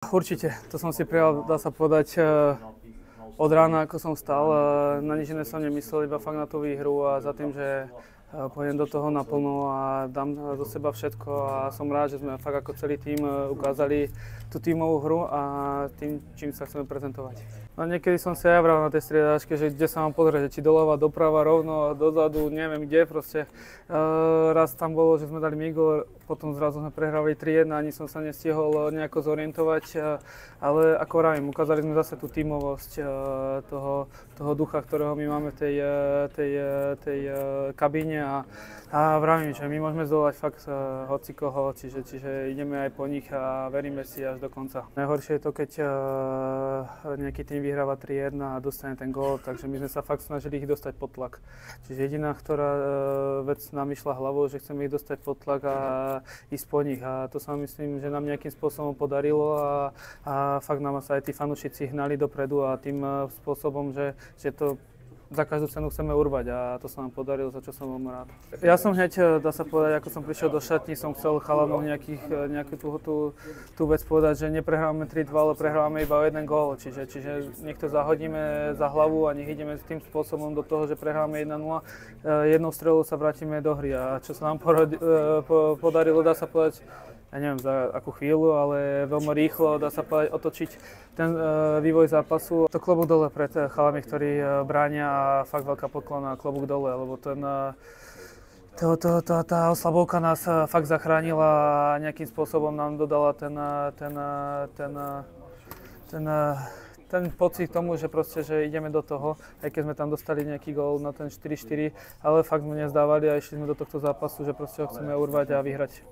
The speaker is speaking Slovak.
Určite, to som si prijal, dá sa povedať, od rána, ako som vstal. Na nič iné som nemyslel, iba fakt na tú výhru a za tým, že pôjdem do toho naplno a dám do seba všetko a som rád, že sme fakt ako celý tím ukázali tú tímovú hru a tým, čím sa chceme prezentovať. No, niekedy som si aj vral na tej striedačke, že kde sa mám pozrieť, či doľava, doprava, rovno, dozadu, neviem kde proste. Raz tam bolo, že sme dali migol, potom zrazu sme prehrali 3-1, ani som sa nestihol nejako zorientovať, ale ako vravím, ukázali sme zase tú tímovosť toho ducha, ktorého my máme v tej kabíne a vravím, že my môžeme zdolať fakt hocikoho, čiže ideme aj po nich a veríme si až do konca. Najhoršie je to, keď nejaký tým vyhráva 3-1 a dostane ten gól, takže my sme sa fakt snažili ich dostať pod tlak. Čiže jediná, ktorá vec nám išla hlavou, že chceme ich dostať pod tlak a ísť po nich a to sa myslím, že nám nejakým spôsobom podarilo a fakt nám sa aj tí fanúšici hnali dopredu a tým spôsobom, že to za každú cenu chceme urvať a to sa nám podarilo, za čo som veľmi rád. Ja som hneď, dá sa povedať, ako som prišiel do šatní, som chcel chalanom nejakú tú vec povedať, že neprehráme 3-2, ale prehrávame iba o jeden gól, čiže nech to zahodíme za hlavu a nech ideme tým spôsobom do toho, že prehráme 1-0, jednou strelou sa vrátime do hry a čo sa nám podarilo, dá sa povedať, ja neviem za akú chvíľu, ale veľmi rýchlo, dá sa povedať, otočiť ten vývoj zápasu. To klobúk dole pred chalami, ktorí bránia a fakt veľká poklona, klobúk dole, lebo tá oslabovka nás fakt zachránila a nejakým spôsobom nám dodala ten pocit tomu, že proste, že ideme do toho, aj keď sme tam dostali nejaký gól na ten 4-4, ale fakt sme nezdávali a išli sme do tohto zápasu, že proste ho chceme urvať a vyhrať.